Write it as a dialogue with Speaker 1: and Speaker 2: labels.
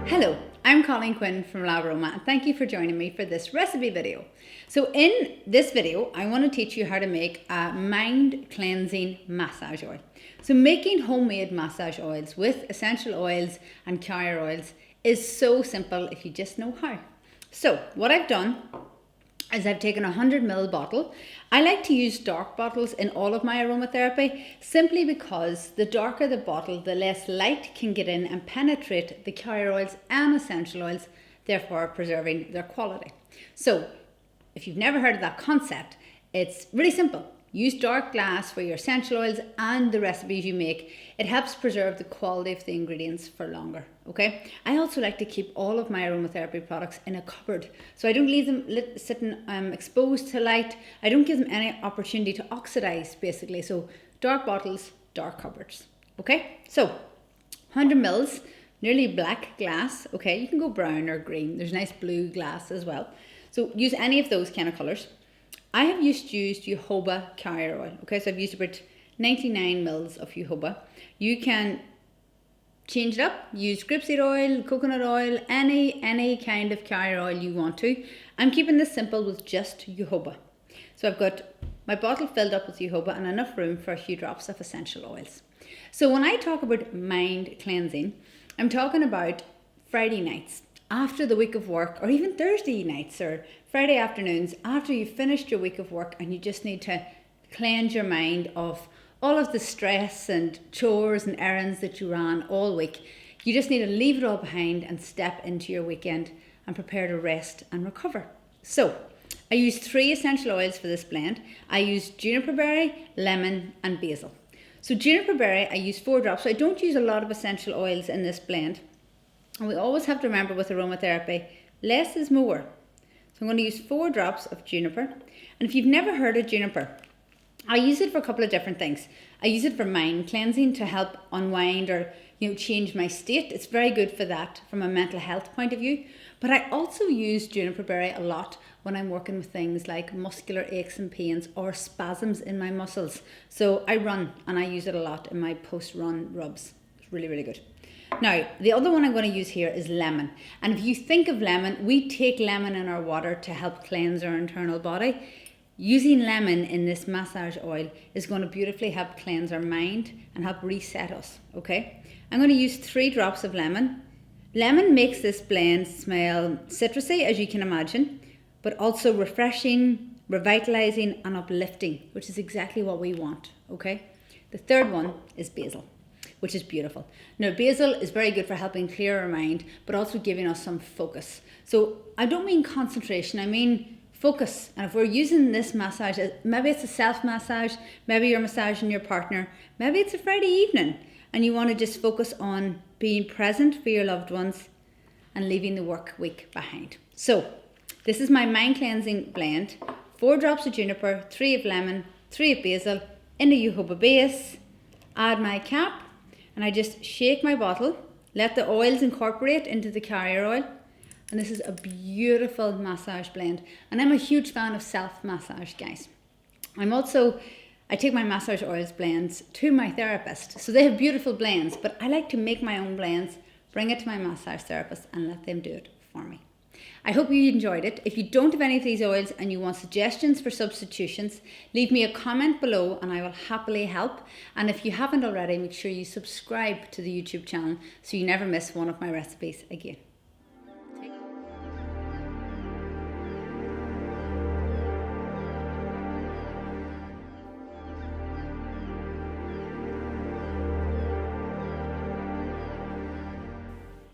Speaker 1: Hello, I'm Colleen Quinn from LabAroma and thank you for joining me for this recipe video. So in this video, I want to teach you how to make a mind cleansing massage oil. So making homemade massage oils with essential oils and carrier oils is so simple if you just know how. So what I've done is I've taken a 100 ml bottle. I like to use dark bottles in all of my aromatherapy simply because the darker the bottle, the less light can get in and penetrate the carrier oils and essential oils, therefore preserving their quality. So if you've never heard of that concept, it's really simple. Use dark glass for your essential oils and the recipes you make. It helps preserve the quality of the ingredients for longer, okay? I also like to keep all of my aromatherapy products in a cupboard. So I don't leave them sitting exposed to light. I don't give them any opportunity to oxidize, basically. So dark bottles, dark cupboards, okay? So 100 mils, nearly black glass, okay? You can go brown or green. There's nice blue glass as well. So use any of those kind of colors. I have used jojoba carrier oil, okay, so I've used about 99 mils of jojoba. You can change it up, use grapeseed oil, coconut oil, any kind of carrier oil you want to. I'm keeping this simple with just jojoba. So I've got my bottle filled up with jojoba and enough room for a few drops of essential oils. So when I talk about mind cleansing, I'm talking about Friday nights, after the week of work, or even Thursday nights or Friday afternoons after you've finished your week of work and you just need to cleanse your mind of all of the stress and chores and errands that you ran all week. You just need to leave it all behind and step into your weekend and prepare to rest and recover. So I use 3 essential oils for this blend. I use juniper berry, lemon and basil. So juniper berry, I use 4 drops. So I don't use a lot of essential oils in this blend. And we always have to remember with aromatherapy, less is more. So I'm going to use 4 drops of juniper. And if you've never heard of juniper, I use it for a couple of different things. I use it for mind cleansing to help unwind or change my state. It's very good for that from a mental health point of view. But I also use juniper berry a lot when I'm working with things like muscular aches and pains or spasms in my muscles. So I run and I use it a lot in my post-run rubs. It's really, really good. Now, the other one I'm going to use here is lemon. And if you think of lemon, we take lemon in our water to help cleanse our internal body. Using lemon in this massage oil is going to beautifully help cleanse our mind and help reset us, okay? I'm going to use 3 drops of lemon. Lemon makes this blend smell citrusy, as you can imagine, but also refreshing, revitalizing and uplifting, which is exactly what we want, okay? The third one is basil, which is beautiful. Now, basil is very good for helping clear our mind, but also giving us some focus. So I don't mean concentration, I mean focus. And if we're using this massage, maybe it's a self-massage, maybe you're massaging your partner, maybe it's a Friday evening and you want to just focus on being present for your loved ones and leaving the work week behind. So this is my mind cleansing blend. 4 drops of juniper, 3 of lemon, 3 of basil, in a jojoba base, add my cap, and I just shake my bottle, let the oils incorporate into the carrier oil. And this is a beautiful massage blend. And I'm a huge fan of self-massage, guys. I take my massage oils blends to my therapist. So they have beautiful blends, but I like to make my own blends, bring it to my massage therapist and let them do it for me. I hope you enjoyed it. If you don't have any of these oils and you want suggestions for substitutions, leave me a comment below and I will happily help. And if you haven't already, make sure you subscribe to the YouTube channel so you never miss one of my recipes again.